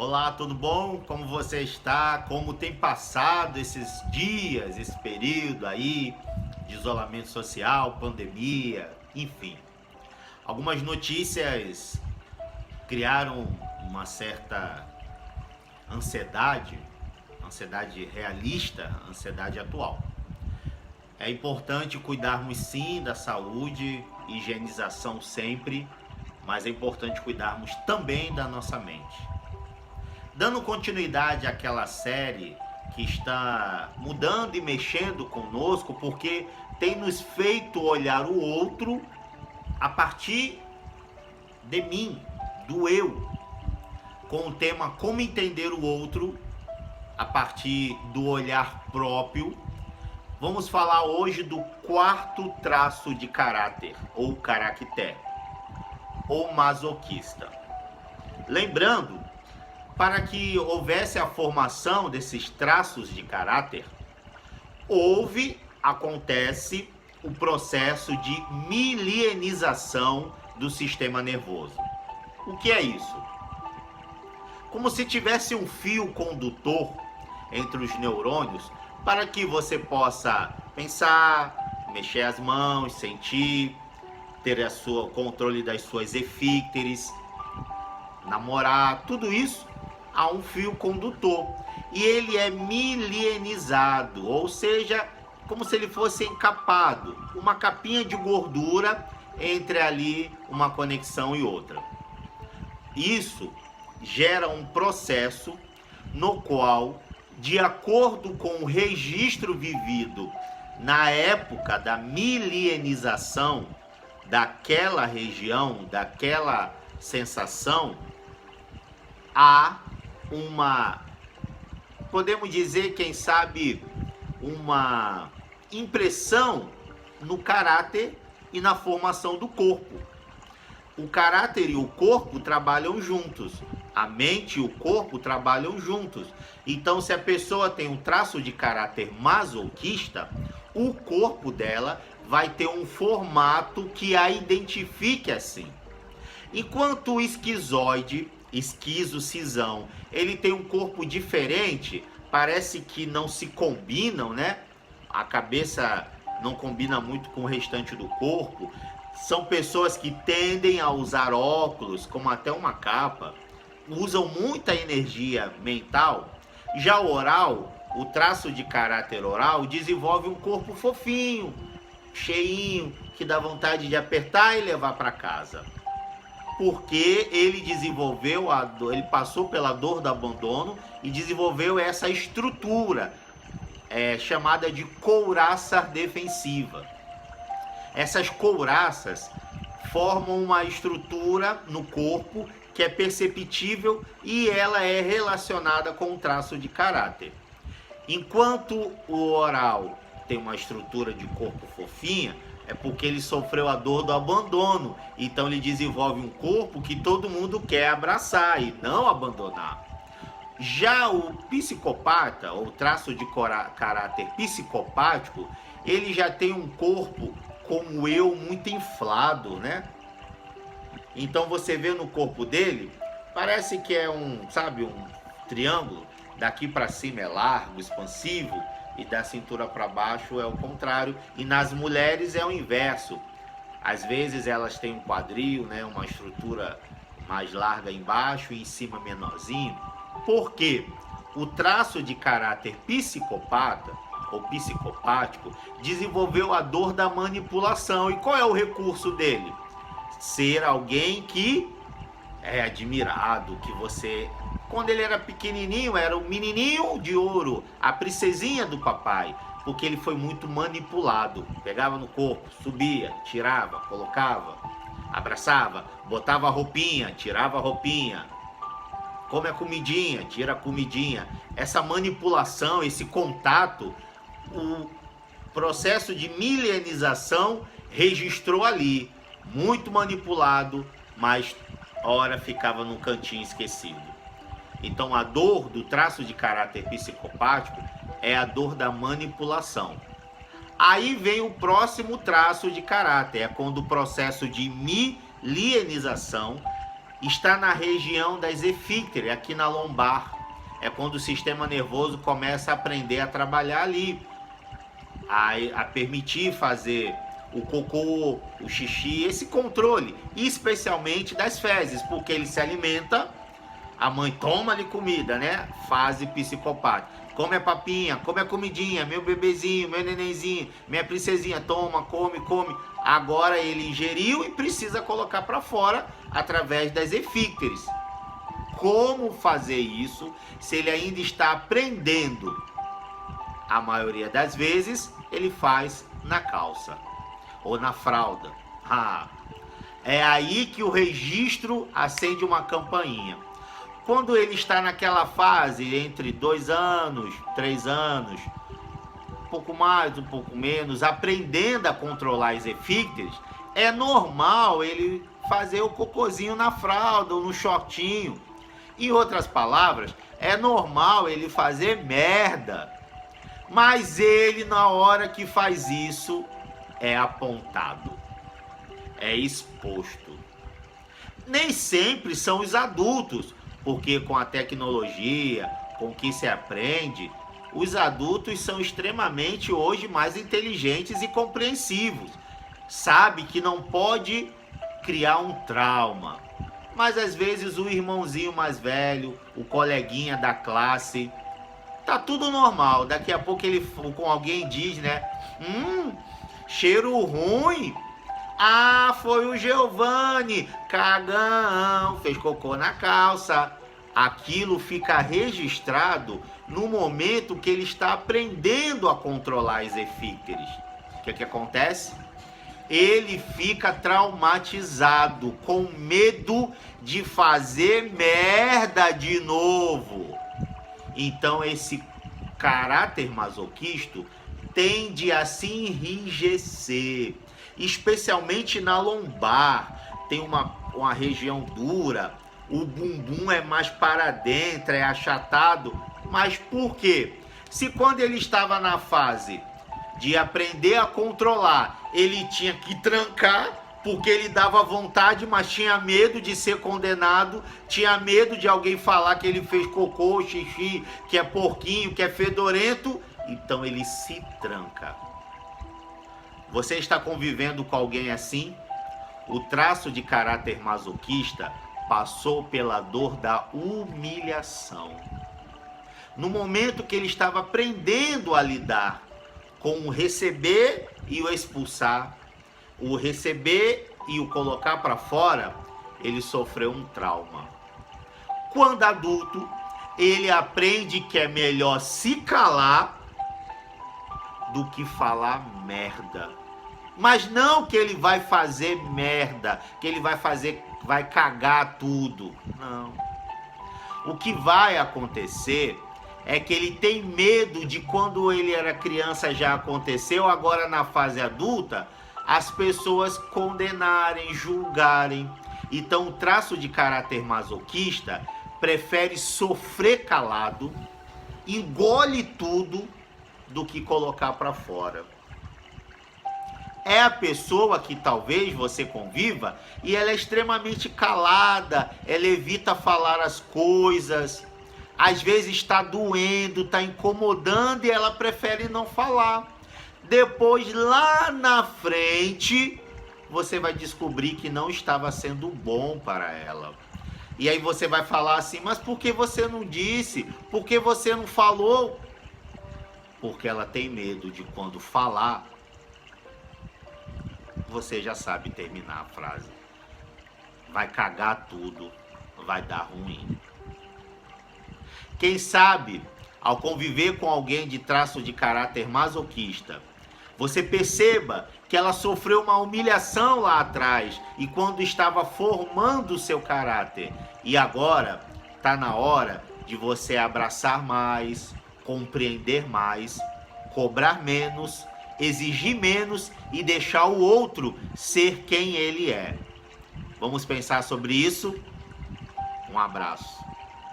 Olá, tudo bom? Como você está? Como tem passado esses dias, esse período aí de isolamento social, pandemia, enfim. Algumas notícias criaram uma certa ansiedade realista, ansiedade atual. É importante cuidarmos sim da saúde, higienização sempre, mas é importante cuidarmos também da nossa mente. Dando continuidade àquela série que está mudando e mexendo conosco, porque tem nos feito olhar o outro a partir de mim, do eu, com o tema Como Entender o Outro a partir do olhar próprio. Vamos falar hoje do quarto traço de caráter, ou caractere, ou masoquista. Lembrando, para que houvesse a formação desses traços de caráter, acontece o processo de milenização do sistema nervoso. O que é isso? Como se tivesse um fio condutor entre os neurônios para que você possa pensar, mexer as mãos, sentir, ter o controle das suas efíteres, namorar, tudo isso há um fio condutor. E ele é milenizado, ou seja, como se ele fosse encapado, uma capinha de gordura entre ali uma conexão e outra. Isso gera um processo no qual, de acordo com o registro vivido na época da milenização daquela região, daquela sensação, há podemos dizer, quem sabe, uma impressão no caráter e na formação do corpo. O caráter e o corpo trabalham juntos. A mente e o corpo trabalham juntos. Então, se a pessoa tem um traço de caráter masoquista, o corpo dela vai ter um formato que a identifique assim. Enquanto o esquizoide, esquizo-cisão, ele tem um corpo diferente, parece que não se combinam, né? A cabeça não combina muito com o restante do corpo. São pessoas que tendem a usar óculos, como até uma capa, usam muita energia mental. Já o oral, o traço de caráter oral, desenvolve um corpo fofinho, cheinho, que dá vontade de apertar e levar para casa. Porque ele ele passou pela dor do abandono e desenvolveu essa estrutura chamada de couraça defensiva. Essas couraças formam uma estrutura no corpo que é perceptível e ela é relacionada com o traço de caráter. Enquanto o oral tem uma estrutura de corpo fofinha, é porque ele sofreu a dor do abandono. Então ele desenvolve um corpo que todo mundo quer abraçar e não abandonar. Já o psicopata, ou traço de caráter psicopático, ele já tem um corpo com o eu muito inflado, né? Então você vê no corpo dele, parece que é um triângulo. Daqui para cima é largo, expansivo, e da cintura para baixo é o contrário. E nas mulheres é o inverso. Às vezes elas têm um quadril, né, uma estrutura mais larga embaixo e em cima menorzinho. Por quê? O traço de caráter psicopata ou psicopático desenvolveu a dor da manipulação. E qual é o recurso dele? Ser alguém que é admirado, que você... Quando ele era pequenininho, era o menininho de ouro, a princesinha do papai, porque ele foi muito manipulado. Pegava no corpo, subia, tirava, colocava, abraçava, botava a roupinha, tirava a roupinha, come a comidinha, tira a comidinha. Essa manipulação, esse contato, o processo de milenização registrou ali. Muito manipulado, mas ora ficava num cantinho esquecido. Então a dor do traço de caráter psicopático é a dor da manipulação. Aí vem o próximo traço de caráter, é quando o processo de milenização está na região das efícteres, aqui na lombar. É quando o sistema nervoso começa a aprender a trabalhar ali, a permitir fazer o cocô, o xixi, esse controle, especialmente das fezes, porque ele se alimenta, a mãe toma-lhe comida, né? Fase psicopática. Come a papinha, come a comidinha, meu bebezinho, meu nenenzinho, minha princesinha, toma, come, come. Agora ele ingeriu e precisa colocar para fora através das efícteres. Como fazer isso se ele ainda está aprendendo? A maioria das vezes ele faz na calça ou na fralda. É aí que o registro acende uma campainha. Quando ele está naquela fase entre 2 anos, 3 anos, um pouco mais, um pouco menos, aprendendo a controlar as efícteres, é normal ele fazer o cocôzinho na fralda ou no shortinho. Em outras palavras, é normal ele fazer merda. Mas ele, na hora que faz isso, é apontado, é exposto. Nem sempre são os adultos, porque com a tecnologia, com o que se aprende, os adultos são extremamente hoje mais inteligentes e compreensivos. Sabe que não pode criar um trauma. Mas às vezes o irmãozinho mais velho, o coleguinha da classe, tá tudo normal. Daqui a pouco ele com alguém diz, né? Cheiro ruim. Ah, foi o Giovanni, cagão, fez cocô na calça. Aquilo fica registrado no momento que ele está aprendendo a controlar as efícteres. O que acontece? Ele fica traumatizado, com medo de fazer merda de novo. Então esse caráter masoquista tende a se enrijecer, especialmente na lombar. Tem uma região dura, o bumbum é mais para dentro, é achatado. Mas por quê? Se quando ele estava na fase de aprender a controlar, ele tinha que trancar, porque ele dava vontade, mas tinha medo de ser condenado, tinha medo de alguém falar que ele fez cocô, xixi, que é porquinho, que é fedorento, então ele se tranca. Você está convivendo com alguém assim? O traço de caráter masoquista passou pela dor da humilhação. No momento que ele estava aprendendo a lidar com o receber e o expulsar, o receber e o colocar para fora, ele sofreu um trauma. Quando adulto, ele aprende que é melhor se calar do que falar merda. Mas não que ele vai fazer merda, que ele vai cagar tudo. Não. O que vai acontecer é que ele tem medo de quando ele era criança já aconteceu, agora na fase adulta, as pessoas condenarem, julgarem. Então o traço de caráter masoquista prefere sofrer calado, engole tudo, do que colocar para fora. É a pessoa que talvez você conviva e ela é extremamente calada, ela evita falar as coisas, às vezes está doendo, está incomodando e ela prefere não falar. Depois, lá na frente, você vai descobrir que não estava sendo bom para ela. E aí você vai falar assim, mas por que você não disse? Por que você não falou? Porque ela tem medo de quando falar, você já sabe terminar a frase. Vai cagar tudo, vai dar ruim. Quem sabe, ao conviver com alguém de traço de caráter masoquista, você perceba que ela sofreu uma humilhação lá atrás e quando estava formando o seu caráter. E agora está na hora de você abraçar mais, compreender mais, cobrar menos, exigir menos e deixar o outro ser quem ele é. Vamos pensar sobre isso? Um abraço.